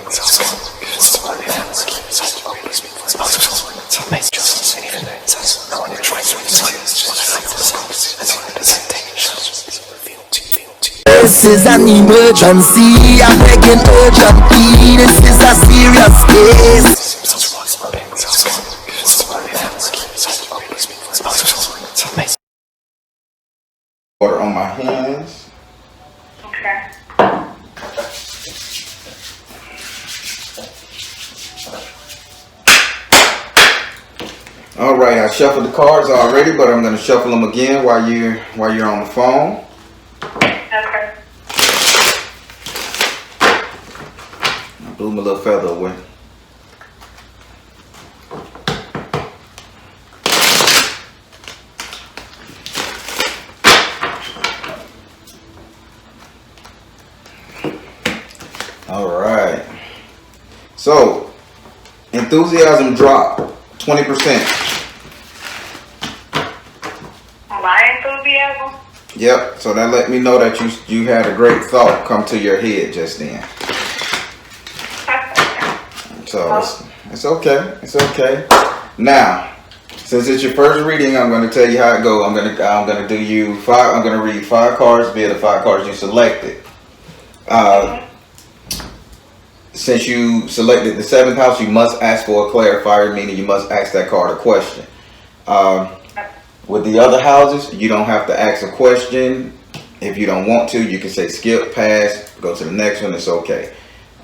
This is an emergency, I'm begging urgently. This is a serious case. Water on my hands. Okay. All right, I shuffled the cards already, but I'm gonna shuffle them again while you're on the phone. Okay. I blew my little feather away. All right. So, enthusiasm dropped 20%. My enthusiasm? Yep. So that let me know that you had a great thought come to your head just then. So it's okay. It's okay. Now, since it's your first reading, I'm going to tell you how it goes. I'm going to do you five. I'm going to read 5 cards via the 5 cards you selected. Since you selected the 7th house, you must ask for a clarifier, meaning you must ask that card a question. With the other houses, you don't have to ask a question. If you don't want to, you can say skip, pass, go to the next one. It's okay.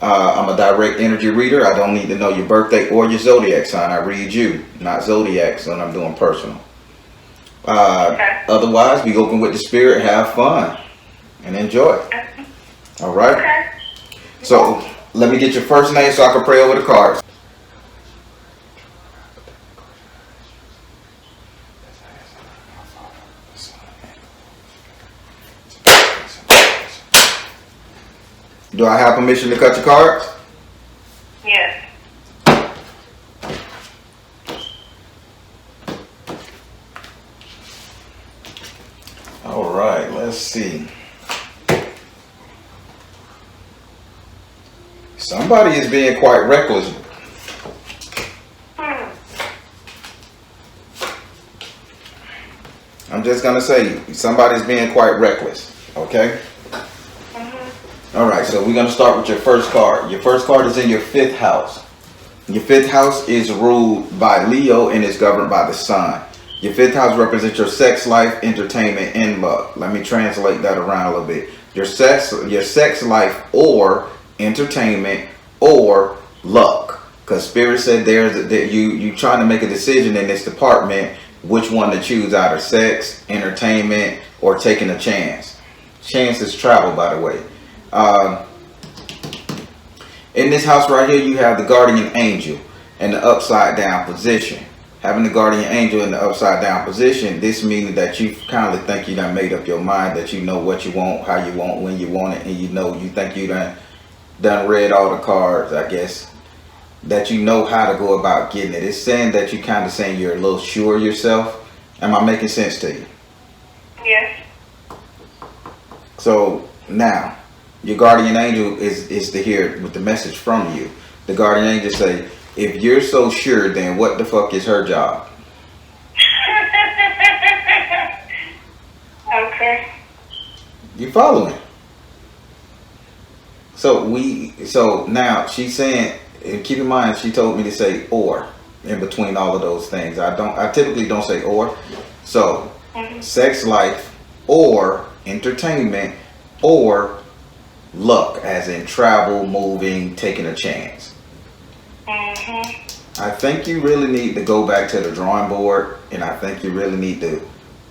I'm a direct energy reader. I don't need to know your birthday or your zodiac sign. I read you, not zodiacs, when I'm doing personal. Otherwise, be open with the spirit, have fun, and enjoy. All right? Okay. So, let me get your first name so I can pray over the cards. Do I have permission to cut your cards? Yes. All right, let's see. Somebody is being quite reckless. I'm just going to say, somebody's being quite reckless, okay? All right, so we're going to start with your first card. Your first card is in your 5th house. Your 5th house is ruled by Leo and is governed by the sun. Your 5th house represents your sex life, entertainment, and luck. Let me translate that around a little bit. Your sex life or entertainment or luck. Because Spirit said that you trying to make a decision in this department, which one to choose, either sex, entertainment, or taking a chance. Chance is travel, by the way. In this house right here, you have the guardian angel in the upside down position. Having the guardian angel in the upside down position, this means that you kind of think you done made up your mind, that you know what you want, how you want, when you want it, and you think you done read all the cards, I guess, that you know how to go about getting it. It's saying that you kind of saying you're a little sure of yourself. Am I making sense to you? Yes. So now, your guardian angel is to hear with the message from you. The guardian angel say, if you're so sure, then what the fuck is her job? Okay. You following? So now she's saying, and keep in mind, she told me to say or in between all of those things. I typically don't say or. So sex life or entertainment or luck, as in travel, moving, taking a chance. I think you really need to go back to the drawing board, and I think you really need to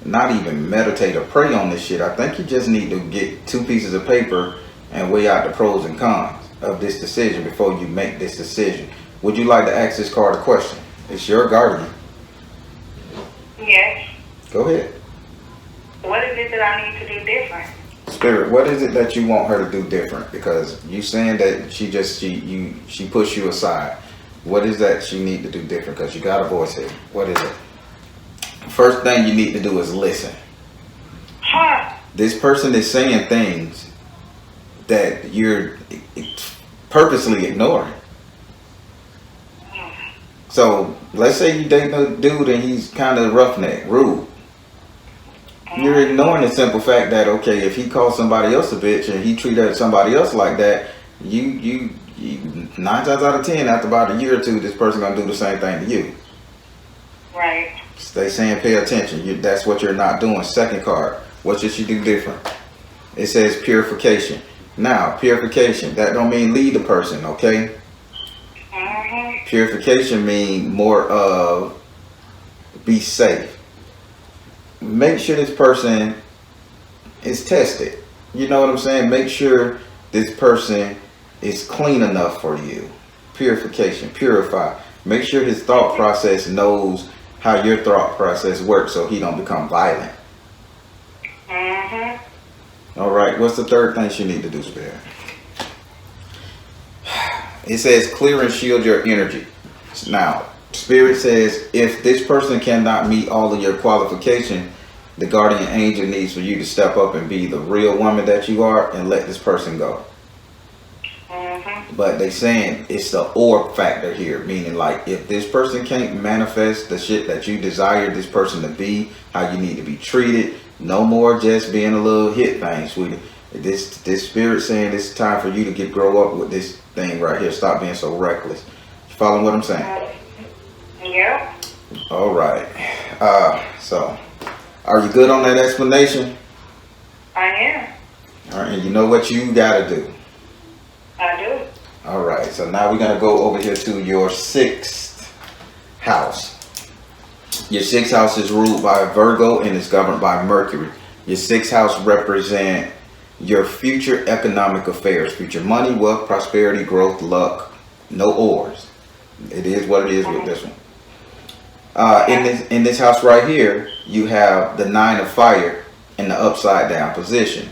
not even meditate or pray on this shit. I think you just need to get 2 pieces of paper and weigh out the pros and cons of this decision before you make this decision. Would you like to ask this card a question? It's your guardian. Yes. Go ahead. What is it that I need to do different? Spirit, what is it that you want her to do different? Because you saying that she pushed you aside. What is that she need to do different? Because you got a voice here. What is it? First thing you need to do is listen. This person is saying things that purposely ignoring. So let's say you date a dude and he's kind of roughneck, rude. You're ignoring the simple fact that, okay, if he calls somebody else a bitch and he treated somebody else like that, you 9 times out of 10, after about a year or two, this person gonna do the same thing to you. Right. They saying pay attention. That's what you're not doing. Second card. What should you do different? It says purification. Now, purification, that don't mean lead the person, okay? Mm-hmm. Purification mean more of be safe. Make sure this person is tested. You know what I'm saying? Make sure this person is clean enough for you. Purification, purify. Make sure his thought process knows how your thought process works so he don't become violent. Mm-hmm. All right, what's the third thing you need to do, Spirit? It says clear and shield your energy. Now, Spirit says if this person cannot meet all of your qualification, the guardian angel needs for you to step up and be the real woman that you are and let this person go. Mm-hmm. But they saying it's the or factor here, meaning like if this person can't manifest the shit that you desire this person to be, how you need to be treated, no more just being a little hit thing, sweetie. This Spirit saying it's time for you to grow up with this thing right here. Stop being so reckless. You following what I'm saying? Yeah. All right. So are you good on that explanation? I am. All right, and you know what you gotta do. I do. All right, so now we're gonna go over here to your 6th house. Your 6th house is ruled by Virgo and is governed by Mercury. Your 6th house represent your future economic affairs, future money, wealth, prosperity, growth, luck. No ors. It is what it is with this one. In this house right here, you have the 9 of fire in the upside down position.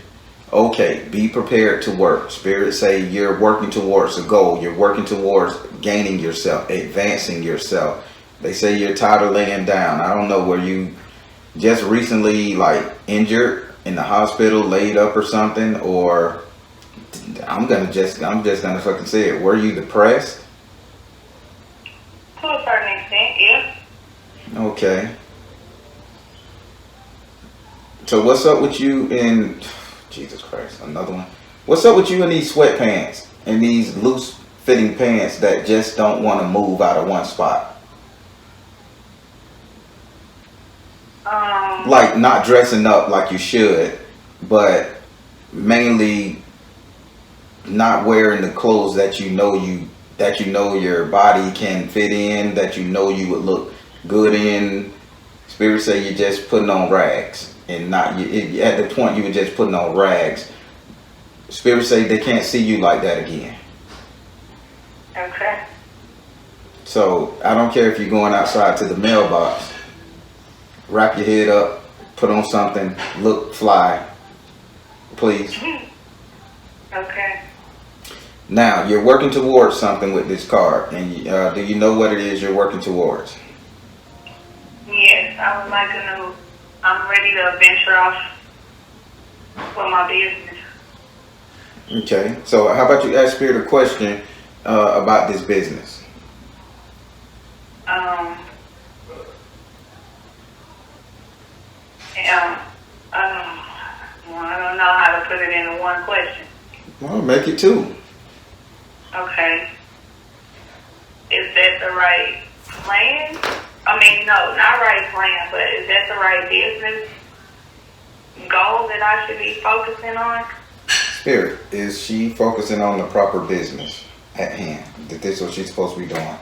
Okay, be prepared to work. Spirit say you're working towards a goal. You're working towards gaining yourself, advancing yourself. They say you're tired of laying down. I don't know, were you just recently like injured in the hospital, laid up or something? Or I'm just gonna fucking say it. Were you depressed? To a certain extent, yeah. Okay. So what's up with you in Jesus Christ, another one. What's up with you in these sweatpants and these loose fitting pants that just don't want to move out of one spot? Like not dressing up like you should, but mainly not wearing the clothes that you know your body can fit in, that you know you would look good in. Spirit say you're just putting on rags and not at the point you were just putting on rags. Spirit say they can't see you like that again. Okay. So I don't care if you're going outside to the mailbox. Wrap your head up, put on something, look fly, please. Okay. Now, you're working towards something with this card, and do you know what it is you're working towards? Yes, I would like to know. I'm ready to venture off with my business. Okay, so how about you ask Spirit a question about this business? I don't know how to put it into one question. Well, make it 2. Okay. Is that the right plan? I mean, no, not right plan, but is that the right business goal that I should be focusing on? Spirit, is she focusing on the proper business at hand? That this is what she's supposed to be doing?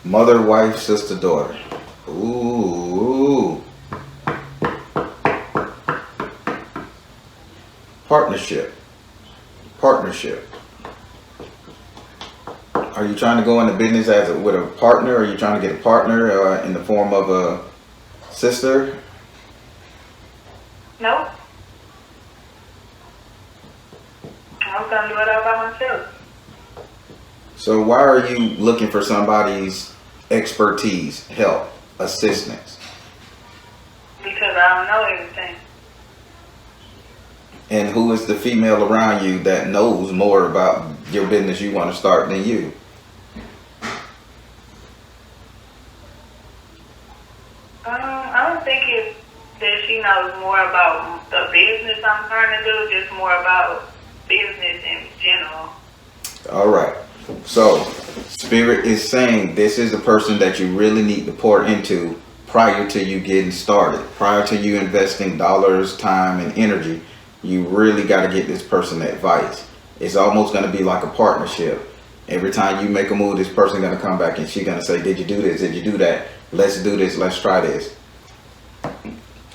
Mother, wife, sister, daughter. Ooh. Partnership. Are you trying to go into business with a partner? Or are you trying to get a partner in the form of a sister? Nope. I was gonna do it all by myself. So why are you looking for somebody's expertise, help, assistance? Because I don't know everything. And who is the female around you that knows more about your business you want to start than you. I don't think it's that she knows more about the business I'm trying to do, just more about business in general. All right. So, Spirit is saying this is the person that you really need to pour into prior to you getting started. Prior to you investing dollars, time, and energy, you really got to get this person advice. It's almost going to be like a partnership. Every time you make a move, this person going to come back and she's going to say, did you do this? Did you do that? Let's do this. Let's try this.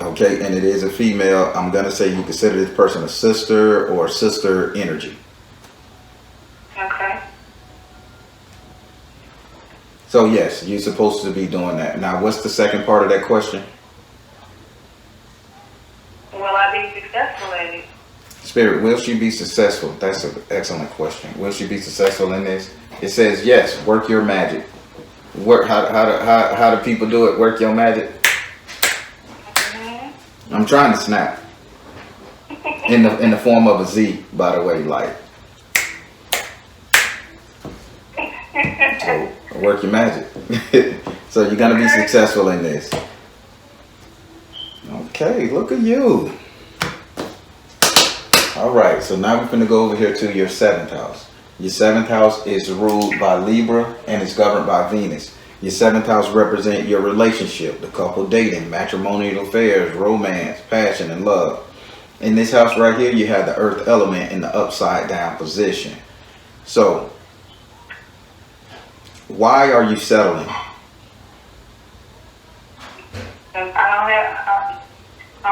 Okay, and it is a female. I'm going to say you consider this person a sister or sister energy. Okay. So yes, you're supposed to be doing that. Now, what's the second part of that question? Will I be successful at it? Spirit, will she be successful? That's an excellent question. Will she be successful in this? It says yes. Work your magic. Work. How do people do it? Work your magic. Mm-hmm. I'm trying to snap. In the form of a Z, by the way, like. So work your magic. So you're gonna be successful in this. Okay, look at you. All right, so now we're gonna go over here to your 7th house. Your 7th house is ruled by Libra and it's governed by Venus. Your 7th house represents your relationship, the couple dating, matrimonial affairs, romance, passion, and love. In this house right here, you have the earth element in the upside down position. So why are you settling? I'm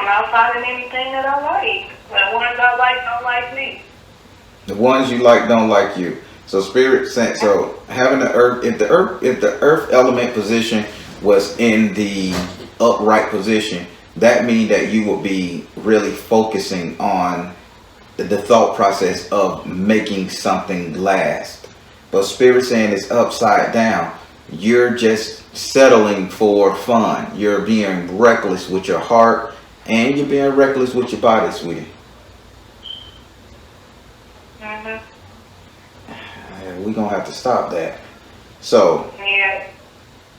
not finding anything that I like. The ones I like don't like me. The ones you like don't like you. So Spirit sent. So having the earth, if the earth element position was in the upright position, that means that you will be really focusing on the thought process of making something last. But Spirit saying it's upside down. You're just settling for fun. You're being reckless with your heart and you're being reckless with your body, sweetie. Mm-hmm. We're gonna have to stop that. So yeah.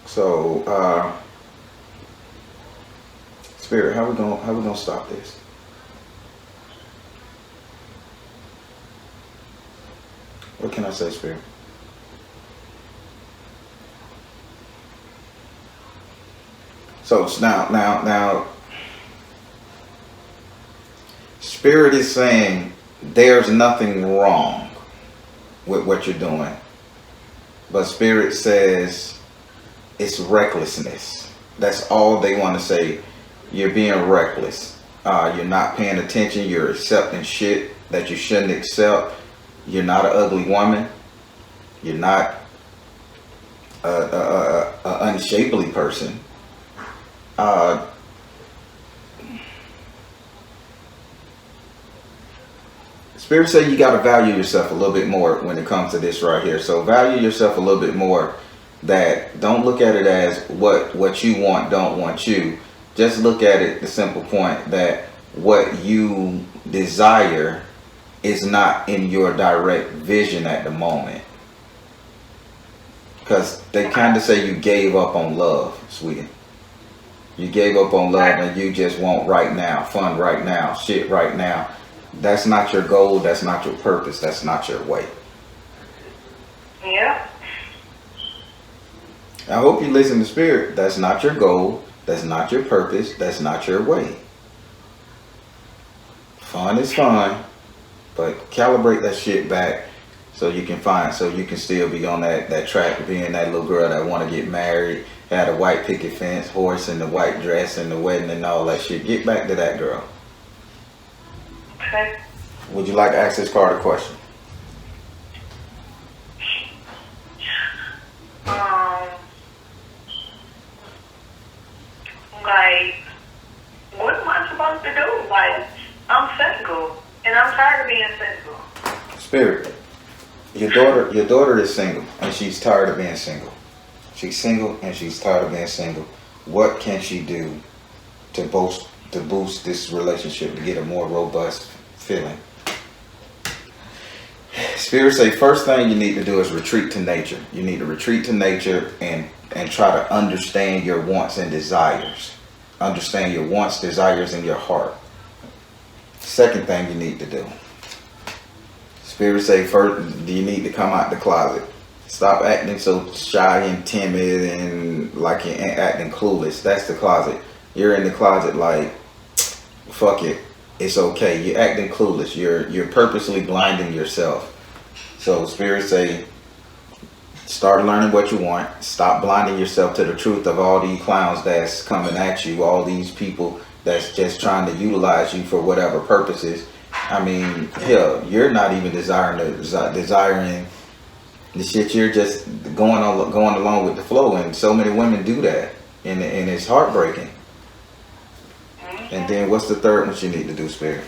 So Spirit, how we gonna stop this? What can I say, Spirit? So now, Spirit is saying there's nothing wrong with what you're doing. But Spirit says it's recklessness. That's all they want to say. You're being reckless. You're not paying attention. You're accepting shit that you shouldn't accept. You're not an ugly woman. You're not an unshapely person. Spirit say you got to value yourself a little bit more when it comes to this right here. So value yourself a little bit more. That don't look at it as what you want, don't want you. Just look at it the simple point that what you desire is not in your direct vision at the moment. Because they kind of say you gave up on love, sweetie. You gave up on love and you just want right now, fun right now, shit right now. That's not your goal. That's not your purpose. That's not your way. Yeah. I hope you listen to Spirit. That's not your goal. That's not your purpose. That's not your way. Fun is fun, but calibrate that shit back so you can still be on that track of being that little girl that want to get married, had a white picket fence, horse, and the white dress, and the wedding, and all that shit. Get back to that girl. Okay. Would you like to ask this card a question? Like, what am I supposed to do? Like, I'm single, and I'm tired of being single. Spirit, your daughter is single, and she's tired of being single. She's single, and she's tired of being single. What can she do to boost this relationship to get a more robust feeling? Spirit say first thing you need to do is retreat to nature. You need to retreat to nature and try to understand your wants and desires. Understand your wants, desires, in your heart. Second thing you need to do. Spirit say first you need to come out the closet. Stop acting so shy and timid and like you're acting clueless. That's the closet. You're in the closet like, fuck it, it's okay. You're acting clueless. You're purposely blinding yourself. So Spirit say, start learning what you want. Stop blinding yourself to the truth of all these clowns that's coming at you. All these people that's just trying to utilize you for whatever purposes. I mean, hell, you're not even desiring the shit. You're just going along with the flow, and so many women do that, and it's heartbreaking. And then what's the third one you need to do, Spirit?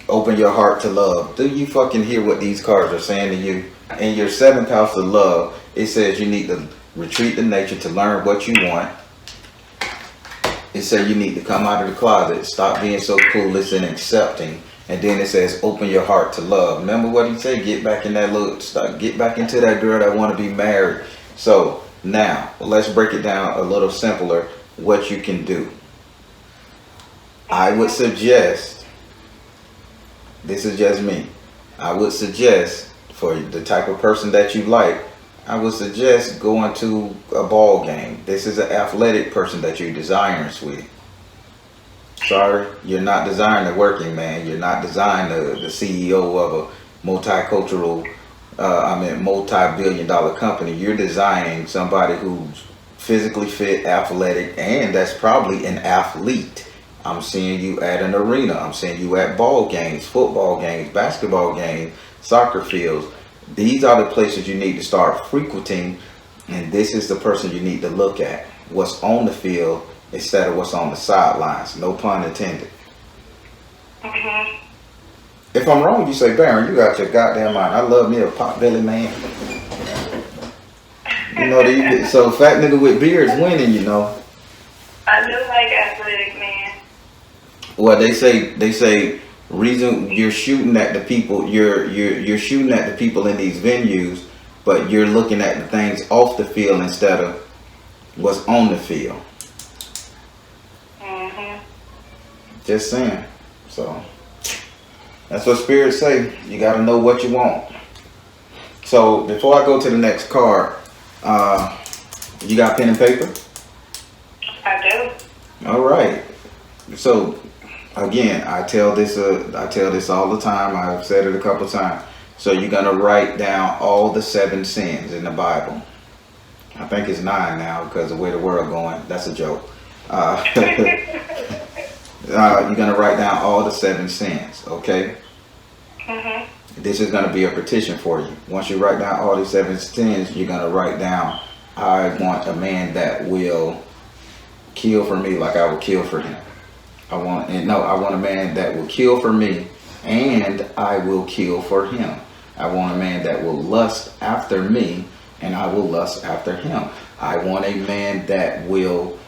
Open your heart to love. Do you fucking hear what these cards are saying to you? In your 7th house of love, it says you need to retreat to nature to learn what you want. It says you need to come out of the closet, stop being so clueless and accepting. And then it says open your heart to love. Remember what he said? Get back in that get back into that girl that want to be married. So now let's break it down a little simpler. What you can do. I would suggest, this is just me, I would suggest for the type of person that you like, I would suggest going to a ball game. This is an athletic person that you're desiring, sweetie. Sorry, you're not desiring the working man. You're not desiring the CEO of a multicultural, multi-billion-dollar company. You're designing somebody who's physically fit, athletic, and that's probably an athlete. I'm seeing you at an arena. I'm seeing you at ball games, football games, basketball games, soccer fields. These are the places you need to start frequenting, and this is the person you need to look at. What's on the field instead of what's on the sidelines. No pun intended. If I'm wrong, you say, Baron, you got your goddamn mind. I love me a pot belly man. You know, so fat nigga with beard's winning, you know. I do like athletic men. Well, they say reason you're shooting at the people, you're shooting at the people in these venues, but you're looking at the things off the field instead of what's on the field. Just saying. So that's what spirits say. You got to know what you want. So before I go to the next card, you got pen and paper? I do. All right. So again, I tell this all the time. I've said it a couple times. So you're gonna write down all the 7 sins in the Bible. I think it's 9 now because of the way the world going. That's a joke. You're gonna write down all the 7 sins. Okay. This is gonna be a petition for you. Once you write down all these 7 sins, you're gonna write down, I want a man that will kill for me like I would kill for him. I want a man that will kill for me and I will kill for him. I want a man that will lust after me and I will lust after him. I want a man that will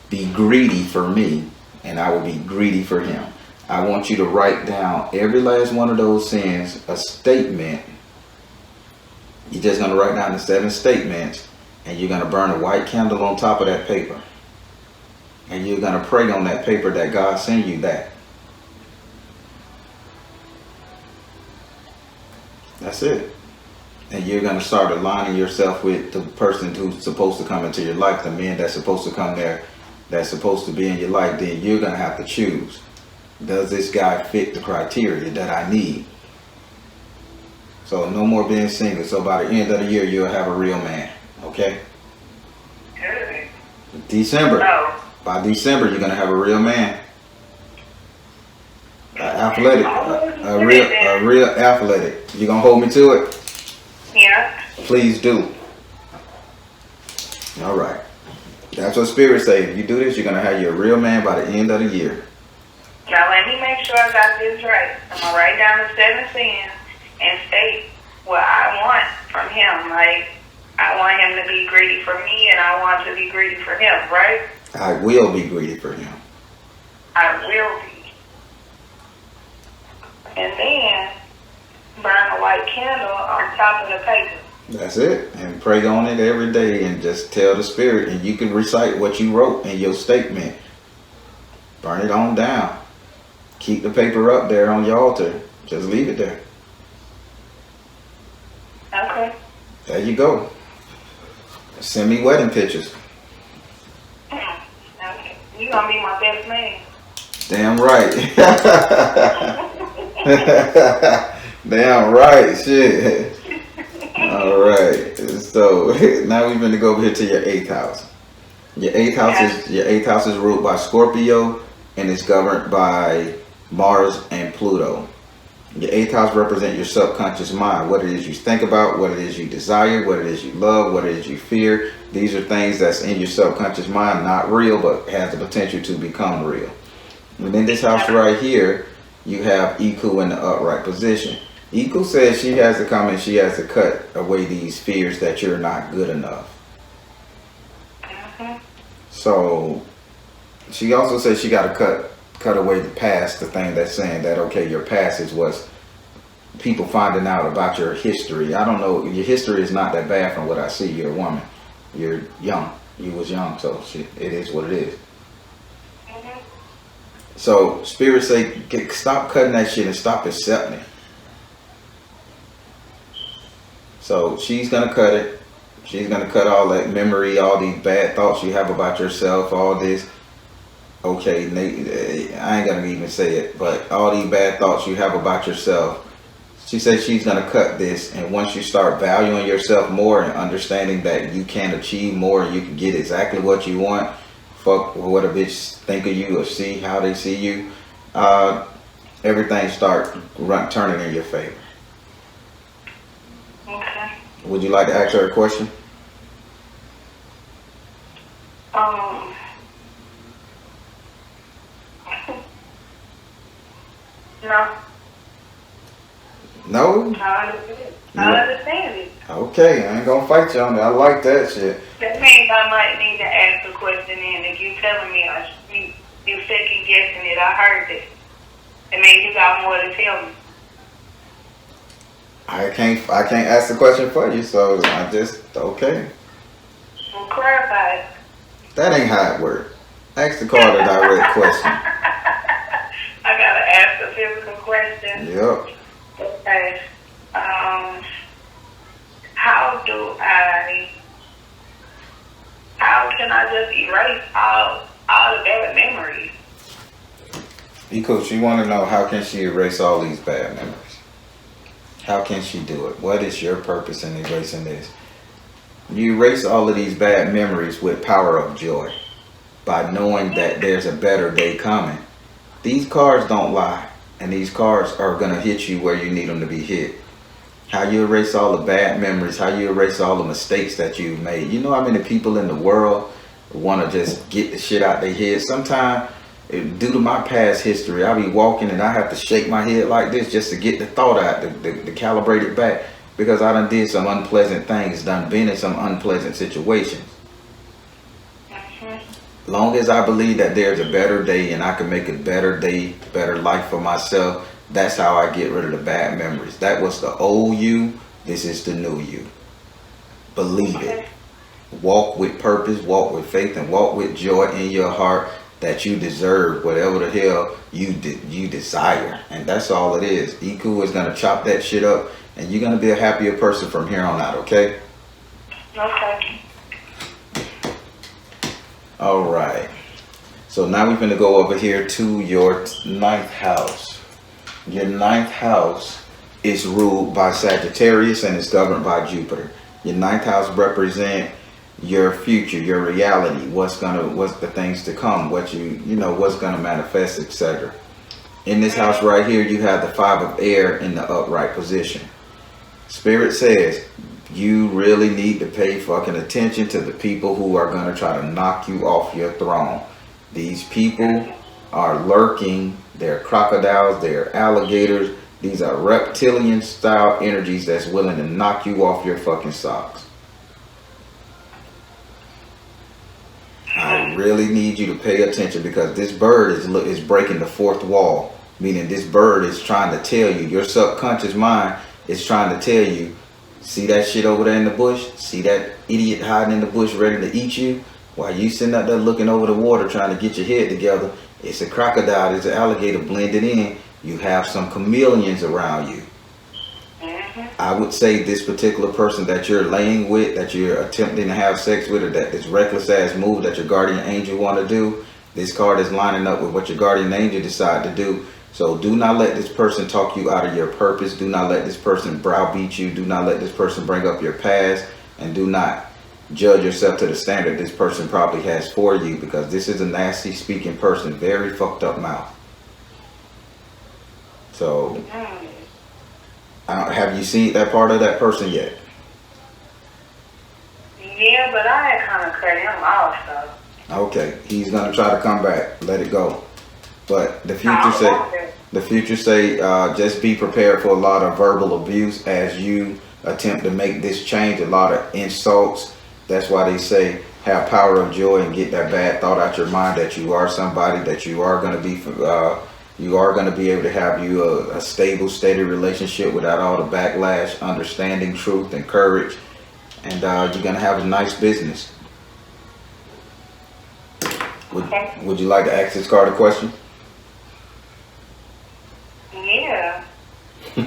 be greedy for me and I will be greedy for him. I want you to write down every last one of those sins, a statement. You're just going to write down the 7 statements and you're going to burn a white candle on top of that paper. And you're going to pray on that paper that God send you that. That's it. And you're going to start aligning yourself with the person who's supposed to come into your life, the man that's supposed to come there, that's supposed to be in your life. Then you're going to have to choose. Does this guy fit the criteria that I need? So no more being single. So by the end of the year, you'll have a real man. Okay? Good. December. No. By December, you're going to have a real man. Athletic. A real athletic. You going to hold me to it? Yeah. Please do. All right. That's what Spirit say. If you do this, you're going to have your real man by the end of the year. Now let me make sure I got this right. I'm going to write down the 7 sins and state what I want from him. Like, I want him to be greedy for me and I want to be greedy for him, right? I will be greedy for him. I will be. And then, burn a white candle on top of the paper. That's it. And pray on it every day and just tell the spirit. And you can recite what you wrote in your statement. Burn it on down. Keep the paper up there on your altar. Just leave it there. Okay. There you go. Send me wedding pictures. Okay. You gonna be my best man. Damn right. Damn right. Shit. All right. So now we're going to go over here to your 8th house. Your 8th house is ruled by Scorpio and it's governed by Mars and Pluto. Your 8th house represents your subconscious mind, what it is you think about, what it is you desire, what it is you love, what it is you fear. These are things that's in your subconscious mind, not real, but has the potential to become real. And in this house right here, you have Iku in the upright position. Iku says she has to come and she has to cut away these fears that you're not good enough. So she also says she got to cut away the past, the thing that's saying that, okay, your past is what's people finding out about your history. I don't know, your history is not that bad from what I see. You're a woman. You're young. You was young, so shit, it is what it is. So Spirit say, stop cutting that shit and stop accepting it. So she's going to cut it. She's going to cut all that memory, all these bad thoughts you have about yourself, all this. Okay, I ain't going to even say it, but all these bad thoughts you have about yourself. She says she's going to cut this. And once you start valuing yourself more and understanding that you can achieve more and you can get exactly what you want, fuck what a bitch think of you or see how they see you, everything start turning in your favor. Okay. Would you like to ask her a question? No. No? I understand it. Okay, I ain't gonna fight you on that. I like that shit. That means I might need to ask the question in. If you telling me you second guessing it, I heard it. It means you got more to tell me. I can't ask the question for you, so I just, okay. Well, clarify it. That ain't how it works. Ask the card a direct question. I gotta ask a physical question. Yep. Okay. How can I just erase all the bad memories? Because you want to know, how can she erase all these bad memories? How can she do it? What is your purpose in erasing this? You erase all of these bad memories with power of joy by knowing that there's a better day coming. These cards don't lie, and these cards are going to hit you where you need them to be hit. How you erase all the bad memories, how you erase all the mistakes that you've made. You know how many people in the world want to just get the shit out their head? Sometimes, due to my past history, I'll be walking and I have to shake my head like this just to get the thought out, to calibrate it back, because I done did some unpleasant things, done been in some unpleasant situations. Long as I believe that there's a better day and I can make a better day, better life for myself, that's how I get rid of the bad memories. That was the old you, this is the new you. Believe it. Walk with purpose, walk with faith, and walk with joy in your heart that you deserve whatever the hell you desire. And that's all it is. Iku is going to chop that shit up and you're going to be a happier person from here on out, okay? Okay. All right. So now we're going to go over here to your 9th house. Your 9th house is ruled by Sagittarius and it's governed by Jupiter. Your 9th house represents your future, your reality, what's the things to come, what's gonna manifest, etc. In this house right here, you have the 5 of air in the upright position. Spirit says you really need to pay fucking attention to the people who are gonna try to knock you off your throne. These people are lurking. They're crocodiles, they're alligators. These are reptilian style energies that's willing to knock you off your fucking socks. I really need you to pay attention, because this bird is breaking the 4th wall, meaning this bird is trying to tell you, your subconscious mind It's trying to tell you, see that shit over there in the bush? See that idiot hiding in the bush ready to eat you? While you sitting out there looking over the water trying to get your head together, it's a crocodile, it's an alligator blended in. You have some chameleons around you. I would say this particular person that you're laying with, that you're attempting to have sex with, or that this reckless ass move that your guardian angel want to do, this card is lining up with what your guardian angel decide to do. So do not let this person talk you out of your purpose. Do not let this person browbeat you. Do not let this person bring up your past. And do not judge yourself to the standard this person probably has for you, because this is a nasty speaking person, very fucked up mouth. So have you seen that part of that person yet? Yeah, but I had kind of cut him off, so. Okay, he's gonna try to come back. Let it go. But the future say, just be prepared for a lot of verbal abuse as you attempt to make this change. A lot of insults. That's why they say have power of joy and get that bad thought out your mind that you are somebody, that you are gonna be. You are going to be able to have you a stable, steady relationship without all the backlash, understanding, truth, and courage. And you're going to have a nice business. Would you like to ask this card a question? Yeah. Yeah.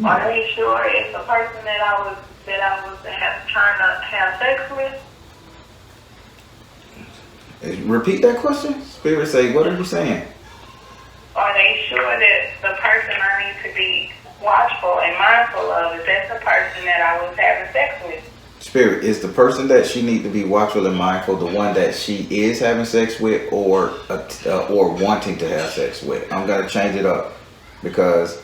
Are you sure it's the person that I was trying to have sex with? Repeat that question. Spirit say, what are you saying? Are they sure that the person I need to be watchful and mindful of, is that the person that I was having sex with? Spirit, is the person that she need to be watchful and mindful the one that she is having sex with, or wanting to have sex with? I'm gonna change it up, because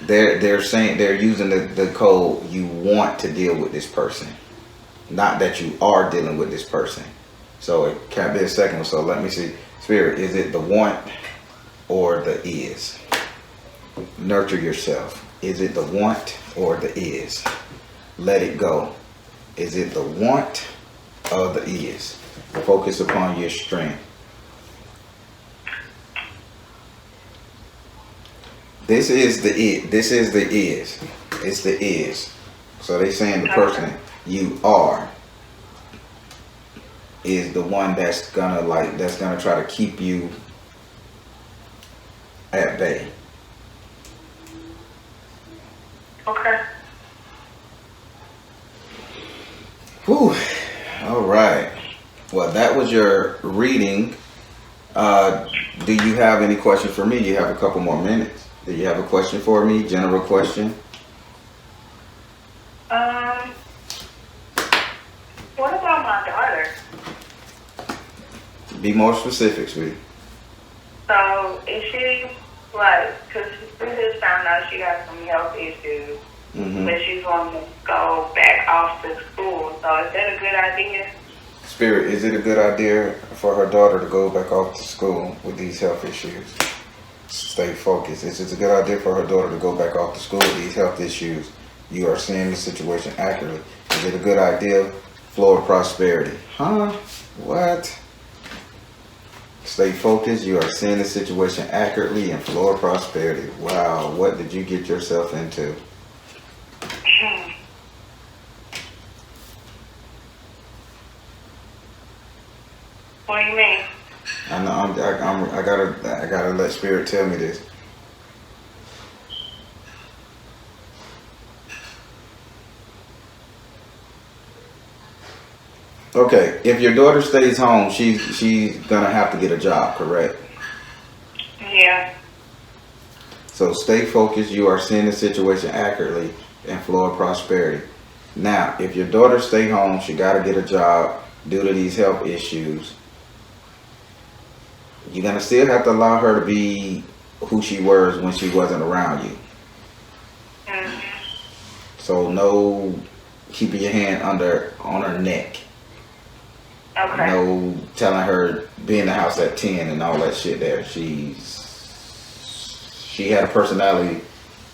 they're saying, they're using the code, you want to deal with this person, not that you are dealing with this person. So it can't be a second one. So let me see. Spirit, is it the want or the is? Nurture yourself. Is it the want or the is? Let it go. Is it the want or the is? Focus upon your strength. This is the it. This is the is. It's the is. So they saying the person you are is the one that's gonna try to keep you at bay. Okay. Whew. All right. Well, that was your reading. Do you have any questions for me? You have a couple more minutes. Do you have a question for me? General question? What about my daughter? Be more specific, sweetie. So, is she, because we just found out she got some health issues, but she's going to go back off to school. So, is that a good idea? Spirit, is it a good idea for her daughter to go back off to school with these health issues? Stay focused. Is it a good idea for her daughter to go back off to school with these health issues? You are seeing the situation accurately. Is it a good idea? Flow of prosperity. Huh? What? Stay focused. You are seeing the situation accurately and flow of prosperity. Wow. What did you get yourself into? What do you mean? I know. I gotta let Spirit tell me this. Okay, if your daughter stays home, she's gonna have to get a job, correct? Yeah. So stay focused. You are seeing the situation accurately and flow of prosperity. Now, if your daughter stay home, she gotta get a job due to these health issues. You're gonna still have to allow her to be who she was when she wasn't around you. So no keeping your hand on her neck. Okay. No telling her be in the house at 10 and all that shit there. She had a personality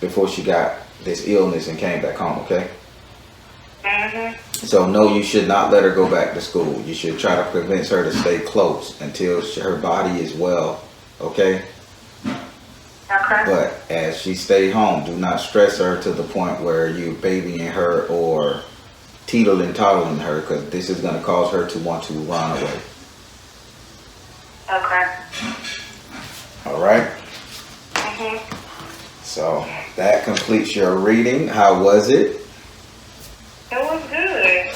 before she got this illness and came back home, okay? So no, you should not let her go back to school. You should try to convince her to stay close until her body is well, okay? Okay. Okay. But as she stay home, do not stress her to the point where you babying her or toddling her, because this is going to cause her to want to run away. Okay. All right. Mhm. So that completes your reading. How was it? It was good.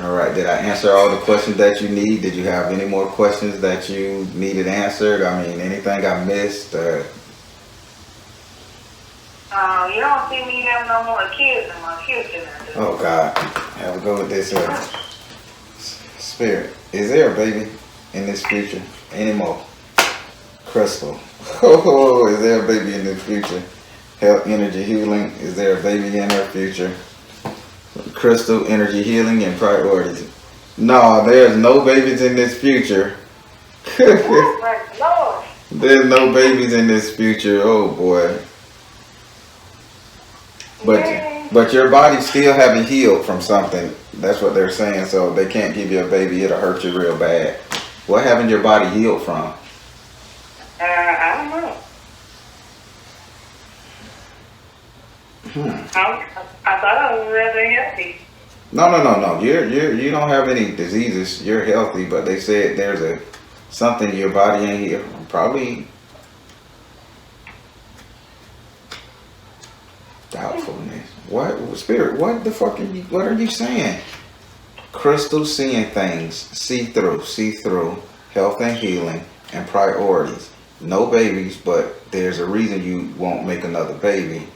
All right. Did I answer all the questions that you need? Did you have any more questions that you needed answered? I mean, anything I missed? You don't see me have no more kids in my future now, do you? Oh God. Have a go with this spirit. Is there a baby in this future anymore? Crystal. Oh, is there a baby in this future? Health, energy, healing. Is there a baby in her future? Crystal, energy, healing, and priorities. No, there's no babies in this future. Oh my Lord. There's no babies in this future. Oh boy. But your body still haven't healed from something. That's what they're saying. So they can't give you a baby. It'll hurt you real bad. What haven't your body healed from? I don't know. I thought I was rather healthy. No. You don't have any diseases. You're healthy, but they said there's something your body ain't healed. Probably doubtfulness. What spirit? What the fuck what are you saying? Crystal seeing things, see through, health and healing, and priorities. No babies, but there's a reason you won't make another baby.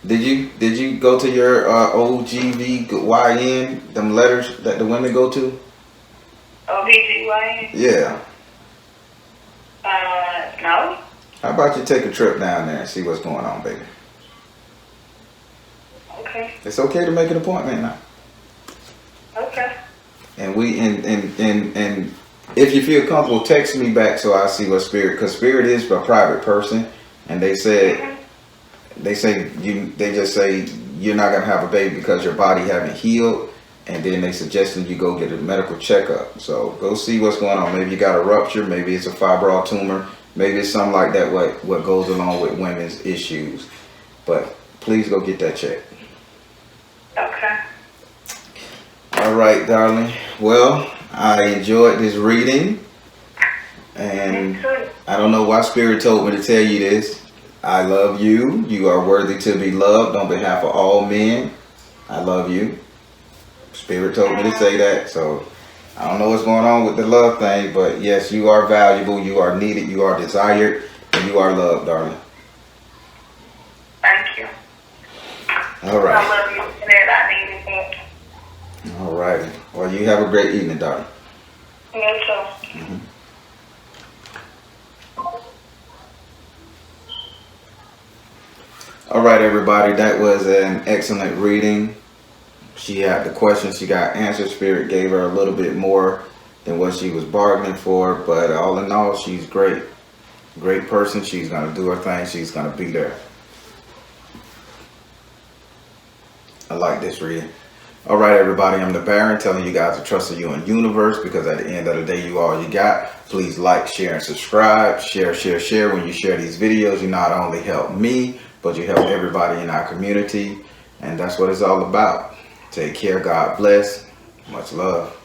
Did you go to your OGVYN, them letters that the women go to? OBGYN? Yeah. No. How about you take a trip down there and see what's going on, baby? Okay. It's okay to make an appointment now. Okay. And and if you feel comfortable, text me back so I see what spirit, because spirit is a private person, and they said they just say you're not gonna have a baby because your body haven't healed, and then they suggested you go get a medical checkup. So go see what's going on. Maybe you got a rupture, maybe it's a fibroid tumor, maybe it's something like that. What goes along with women's issues, but please go get that checked. Okay. All right, darling. Well, I enjoyed this reading, and I don't know why Spirit told me to tell you this. I love you. You are worthy to be loved on behalf of all men. I love you. Spirit told me to say that, so I don't know what's going on with the love thing, but yes, you are valuable, you are needed, you are desired, and you are loved, darling. Thank you. All right. I love you for that. I needed that. All right. Well, you have a great evening, darling. You too. Mm-hmm. All right, everybody. That was an excellent reading. She had the questions, she got answers. Spirit gave her a little bit more than what she was bargaining for, but all in all, she's great. Great person. She's going to do her thing. She's going to be there. I like this reading. All right, everybody, I'm the Baron, telling you guys to trust in you and universe, because at the end of the day, you all you got. Please like, share, and subscribe. Share. When you share these videos, you not only help me, but you help everybody in our community. And that's what it's all about. Take care. God bless. Much love.